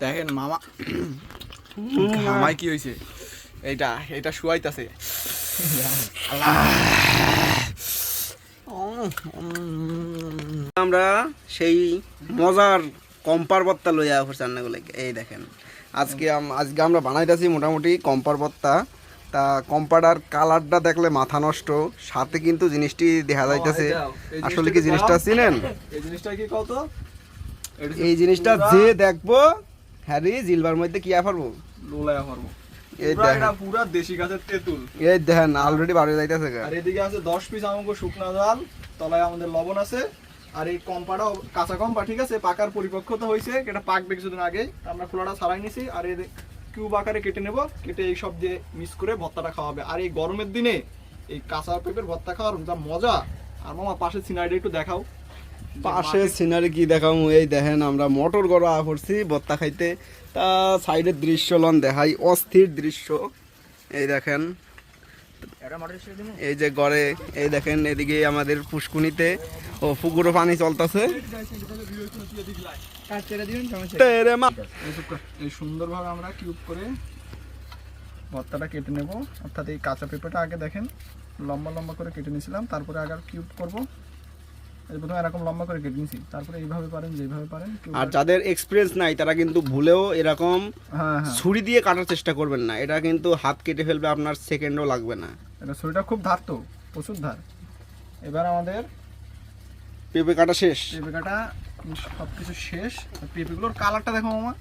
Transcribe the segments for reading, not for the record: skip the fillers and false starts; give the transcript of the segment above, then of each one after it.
দেখেন মামা মামাই কি হয়েছে, এইটা এটা শুয়াইতাছে। আমরা সেই মজার কম্পার ভর্তা লইয়া পড়ছি রান্নাগুলোকে। এই দেখেন আজকে আমরা বানাইতেছি মোটামুটি কম্পার ভর্তা। তা কম্পাটার কালারটা দেখলে মাথা নষ্ট, সাথে কিন্তু জিনিসটি দেখা যাইতেছে। আসলে কি জিনিসটা চিনেন? এই জিনিসটা কি কত? এই জিনিসটা যে দেখবো হ্যারি জিলবার মধ্যে কি পারবো লোলায়া পারবো। এই পুরা দেখেন, এটা পুরা দেশি গাছের তেঁতুল। এই দেখেন অলরেডি বাড়ি যাইতেছে। আর এদিকে আছে 10 পিস আমাকে শুকনা জাল, তলায় আমাদের লবণ আছে। আর এই কম্পাটাও কাঁচা কম্পা, ঠিক আছে, পাকার পরিপক্কতা হয়েছে, এটা পাকবে কিছুদিন আগে। আমরা খোলাটা ছাড়াই নিছি। আর এই কিউব আকারে কেটে নেব, কেটে এই সব দিয়ে মিক্স করে ভর্তাটা খাওয়াবে। আর এই গরমের দিনে এই কাঁচা পেঁপের ভর্তা খাওয়ার যা মজা। আর মামা পাশে সিনারিটা একটু দেখাও। পাশে সিনারি কি দেখাম? এই দেখেন আমরা মোটর গড়া পড়ছি ভর্তা খাইতে। তা সাইডের দৃশ্য লন দেখাই, অস্থির দৃশ্য। এই দেখেন এই যে গড়ে, এই দেখেন এদিকে আমাদের পুষ্কুনিতে ও পুকুরও পানি চলতেছে। এই সুন্দরভাবে আমরা কিউব করে ভর্তাটা কেটে নেব। অর্থাৎ এই কাঁচা পেঁপেটা আগে দেখেন লম্বা লম্বা করে কেটে নিয়েছিলাম, তারপরে আগে কিউব করব। এই প্রথমে এরকম লম্বা করে কেটে নিয়েছি, তারপরে এইভাবে পারেন যেভাবে পারেন। আর যাদের এক্সপিরিয়েন্স নাই তারা কিন্তু ভুলেও এরকম ছুরি দিয়ে কাটার চেষ্টা করবেন না। এটা কিন্তু হাত কেটে ফেলবে, আপনার সেকেন্ডও লাগবে না। এটা ছুরিটা খুব ধার, তো প্রচুর ধার। এবার আমাদের পেঁপে কাটা শেষ। পেঁপে কাটা সবকিছু শেষ। পেঁপেগুলোর কালারটা দেখো মামা,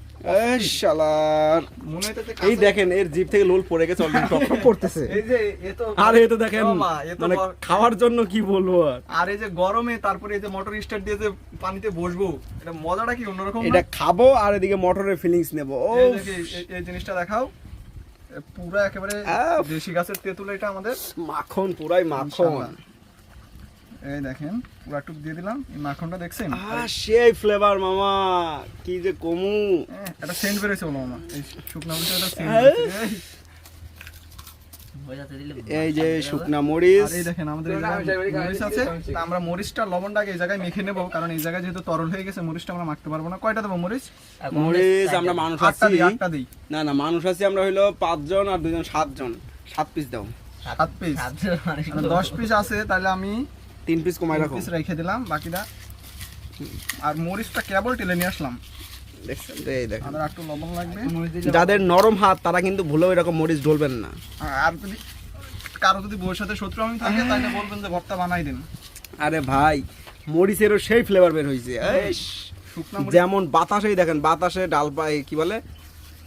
এই শালার, মনে হইতেছে এই দেখেন এর জিভ থেকে লোল পড়ে গেছে, অলরেডি টক টক করতেছে। এই যে এ তো, আর এই তো দেখেন মানে খাওয়ার জন্য কি বলবো। আর এই যে গরমে তারপরে এই যে মোটর স্টার্ট দিয়ে যে পানিতে বসবো, এটা মজাটা কি অন্যরকম। এটা খাবো আর এদিকে মোটরের ফিলিংস নেবো। ও এই জিনিসটা দেখাও, পুরো একেবারে দেশি গাছের তেঁতুল। এটা আমাদের মাখন, পুরাই মাখন। এই দেখেন পুরো টুক দিয়ে দিলাম। এই মাখনটা দেখছেন, সেই ফ্লেভার মামা, কি যে কমু। এটা সেন্ট বেরোছে বলো মামা, এই শুকনা মরিচ এটা সেন্ট বেরোছে। এই যে শুকনা মরিচ, আর এই দেখেন আমাদের মরিচ আছে। তা আমরা মরিচটা লবণটাকে এই জায়গায় মেখে নেব, কারণ এই জায়গায় যেহেতু তরল হয়ে গেছে মরিচটা আমরা মাখতে পারবো না। কয়টা দেবো মরিচ? মরিচ আমরা মানুষ আছি, 8টা দিই। না না মানুষ আছি আমরা হইলো 5 জন আর 2 জন 7 জন। 7 পিস দাও। 7 পিস 10 পিস আছে, তাহলে আমি 3 পিস কমাই রাখো। পিস রেখে দিলাম বাকিটা। আর মরিচটা কেবল টেলে নিয়ে আসলাম। দেখছেন তো, এই দেখেন আমাদের একটু লবণ লাগবে। যাদের নরম হাত তারা কিন্তু ভুলেও এরকম মরিচ ঢলবেন না। আর যদি কারো যদি বউর সাথে শত্রু আমি থাকে, তাহলে বলবেন যে ভর্তা বানাই দেন। আরে ভাই, মরিচেরও সেই ফ্লেভার বের হয়েছে। যেমন বাতাসেই দেখেন, বাতাসে ডাল পাই কি বলে,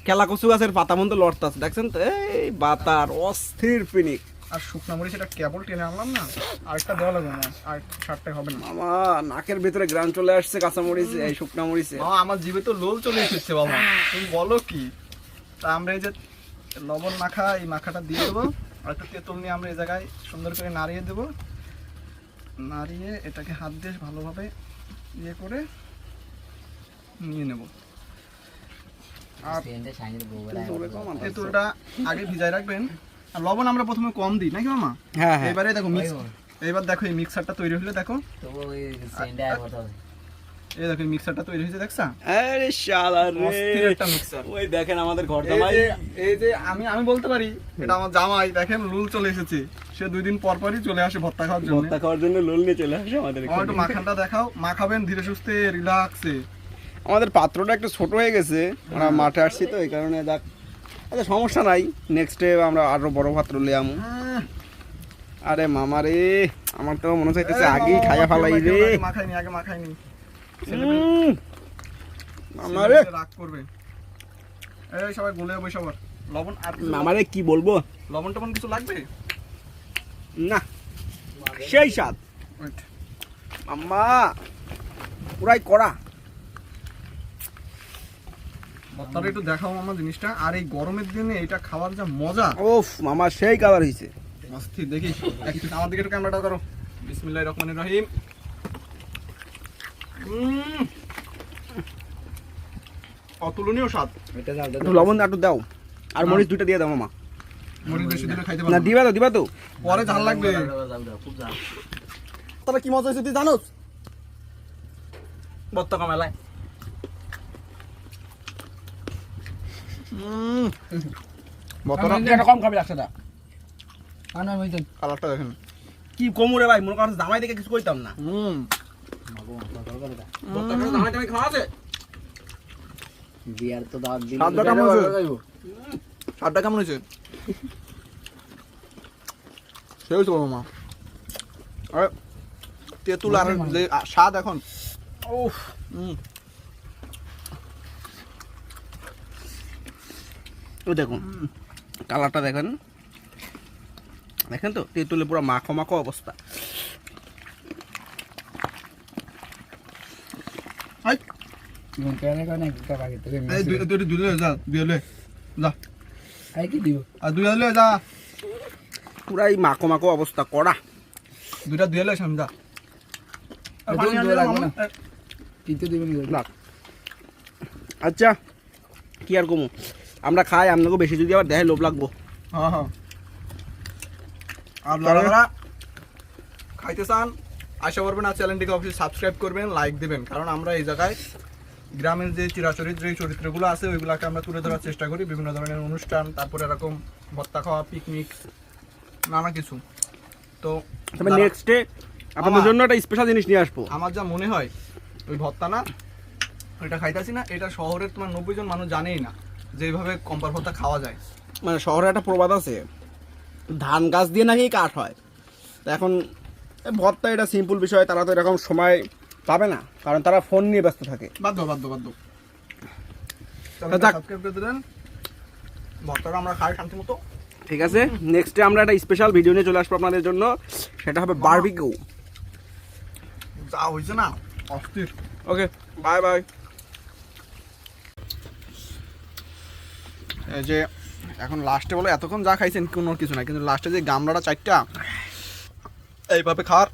কেলা কচু গাছের পাতা মতো লড়তাছে, দেখছেন তো, এই বাতার অস্থির পিনিক। আর শুকনা মরিচ এটা কেবল টেনে আনলাম না, আরেকটা দেওয়া লাগবে না, আর 60টাই হবে না। মামা নাকের ভিতরে গ্রান চলে আসছে কাঁচা মরিচ, এই শুকনা মরিচে। মামা আমার জিভে তো লোল চলে এসেছে বাবা, তুমি বলো কি। তা আমরা এই যে লবণ মাখা, এই মাখাটা দিয়ে দেবো। আর একটা তেঁতুল নিয়ে আমরা এই জায়গায় সুন্দর করে নাড়িয়ে দেবো। নাড়িয়ে এটাকে হাত দিয়ে ভালোভাবে ইয়ে করে নিয়ে নেব। আর তেঁতুলটা আগে ভিজায় রাখবেন। আর লবণ আমরা প্রথমে কম দিই নাকি মামা? হ্যাঁ হ্যাঁ। এবারে দেখো এবার দেখো এই মিক্সারটা তৈরি হলে দেখো, এই দেখো মিক্সারটা তৈরি হয়েছে, দেখছা? আরে শালা রে, অস্থির একটা মিক্সার। ওই দেখেন আমাদের ঘর জামাই। এই যে আমি বলতে পারি এটা আমার জামাই। দেখেন লুল চলে এসেছে, সে 2 দিন পর পরই চলে আসে ভর্তা খাওয়ার জন্য। ভর্তা খাওয়ার জন্য লোল নিয়ে চলে আসে আমাদের আমার একটু মাখানটা দেখাও। মাখাবেন ধীরে সুস্থে, রিল্যাক্সে। আমাদের পাত্রটা একটু ছোট হয়ে গেছে, আমরা মাঠে আসছি তো এই কারণে। দেখ আচ্ছা সমস্যা নাই, নেক্সট ডে আমরা আরো বড় পাত্র লিয়ে আমু। আরে মামা রে, আমার তো মনে চাইতেছে আগেই খাইয়া ফেলাই রে। মাখাইনি, আগে মাখাইনি। মামা রে রাগ করবে। এই সবাই গুলে বসে আবার লবণ। আর মামা রে কি বলবো, লবণ টবণ কিছু লাগবে না সেই স্বাদ মামা, পুরাই কড়া। ভর্তাটা একটু দেখাও মামা জিনিসটা। আর এই গরমের দিনে এটা খাওয়ার যা মজা, ওফ মামা সেই কালার হয়েছে অস্থির। দেখি আমার দিকে একটু ক্যামেরাটা করো। বিসমিল্লাহির রহমানির রহিম। অতুলনীয় স্বাদ। একটু লবণ একটু দাও, আর মরিচ 2টা দিয়ে দাও মামা। মরিচ বেশি দিলে খাইতে না পারবো না। দিবা তো পরে ঝাল লাগবে। তবে কি মজা হয়েছে তুই জানোস? ভর্তা কমেলায় ভর্তাটা এটা কম খাবি একসাথে কালারটা দেখেন। কি কমুরে ভাই মনে করেন জামাই দেখে কিছু কইতাম না জামাই টামাই খাওয়া আছে বিয়ার তো দাওয়াত দিল স্বাদটা কেমন হয়েছে? স্বাদটা কেমন হয়েছে? সেই হয়েছে মামা। আরে তেঁতুল আর যে স্বাদ এখন উফ ও দেখুন কালারটা দেখেন দেখেন তো তেঁতুলে পুরো মাখো মাখো অবস্থা পুরা এই মাখো মাখো অবস্থা কড়া দুইটা দুই এলে সামজা আচ্ছা কি আর কমু আমরা খাই আপনাকে বেশি যদি আবার দেখে লোভ লাগবো হ্যাঁ হ্যাঁ আপনারা যারা খাইতে চান আশা করবেন আর চ্যানেলটিকে অবশ্যই সাবস্ক্রাইব করবেন, লাইক দেবেন, কারণ আমরা এই জায়গায় গ্রামের যে চিরাচরিত যে চরিত্রগুলো আছে ওইগুলোকে আমরা তুলে ধরার চেষ্টা করি, বিভিন্ন ধরনের অনুষ্ঠান, তারপরে এরকম ভর্তা খাওয়া, পিকনিক, নানা কিছু। তো তবে নেক্সট ডে আপনাদের জন্য একটা স্পেশাল জিনিস নিয়ে আসবো। আমার যা মনে হয় ওই ভর্তা না ওইটা খাইতাছি না, এটা শহরের তোমার 90 জন মানুষ জানেই না যে এইভাবে কম্পার ভর্তা খাওয়া যায়। মানে শহরে একটা প্রবাদ আছে ধান গাছ দিয়ে নাকি কাঠ হয়, তো এখন ভর্তা এটা সিম্পল বিষয়, তারা তো এরকম সময় পাবে না কারণ তারা ফোন নিয়ে ব্যস্ত থাকে। বাধ্য যাক। সাবস্ক্রাইব করে দিলেন, ভর্তাটা আমরা খাই শান্তি মতো। ঠিক আছে, নেক্সট ডে আমরা একটা স্পেশাল ভিডিও নিয়ে চলে আসবো আপনাদের জন্য, সেটা হবে বারবিকিউ। যা হয়েছে না অস্থির। Okay bye bye. এই যে এখন লাস্টে বলে এতক্ষণ যা খাইছেন কোনো কিছু না, কিন্তু লাস্টে যে গামলাটা চারটা এইভাবে খাওয়ার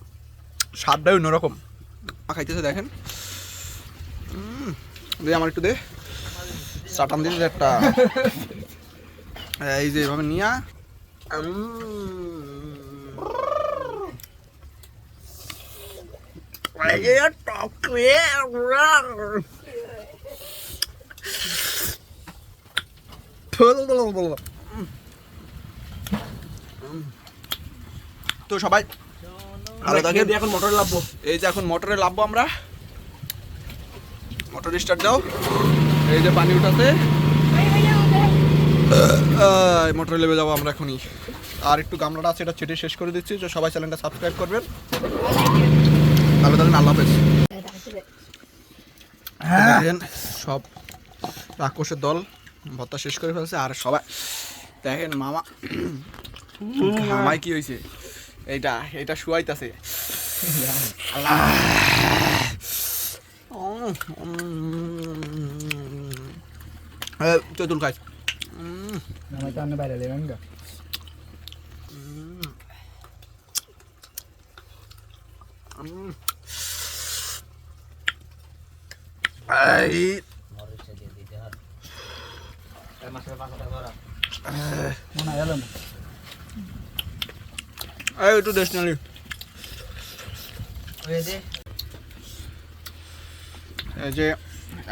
স্বাদটাই অন্যরকম খাইতেছে দেখেন। দে আমার একটু দে চাটান দিয়ে একটা এই যে এইভাবে নিয়া তো সবাই ভালো থাকেন। এখন মোটর লাভবো, এই যে এখন মোটরে লাভবো আমরা, মোটর স্টার্ট দাও, এই যে পানি উঠাতে মোটরে লেবে যাবো আমরা এখনই। আর একটু গামলাটা আছে এটা ছেটে শেষ করে দিচ্ছি, তো সবাই চ্যানেলটা সাবস্ক্রাইব করবেন, ভালো থাকেন, আল্লাহ হাফেজ। দেখেন সব রাক্ষসের দল ভর্তা শেষ করে ফেলছে, আর সবাই দেখেন মামা মামাই কি হয়েছে এইটা এটা শুয়াইতাছে। তেঁতুল খাই একটু দেশ নালি। এই যে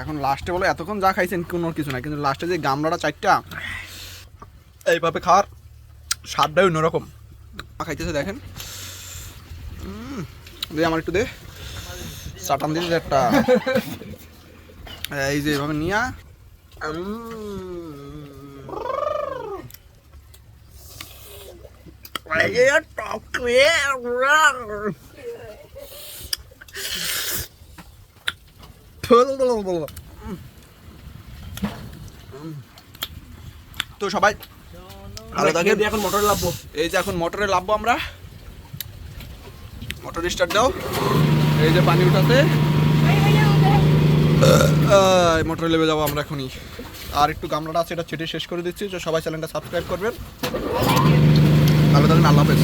এখন লাস্টে বলে এতক্ষণ যা খাইছেন কোনো কিছু না, কিন্তু লাস্টে যে গামলাটা চারটা এইভাবে খাওয়ার স্বাদটাই অন্যরকম খাইতেছে দেখেন। দে আমার একটু দে চাটান দিয়ে একটা এই যে এইভাবে নিয়া তো সবাই ভালো থাকেন। এখন মোটর লাভবো, এই যে এখন মোটরে লাভবো আমরা, মোটর স্টার্ট দাও, এই যে পানি উঠাতে মোটরে লেবে যাবো আমরা এখনই। আর একটু গামলাটা আছে এটা ছেটে শেষ করে দিচ্ছি, তো সবাই চ্যানেলটা সাবস্ক্রাইব করবেন, ভালো থাকেন, আল্লাহ হাফেজ।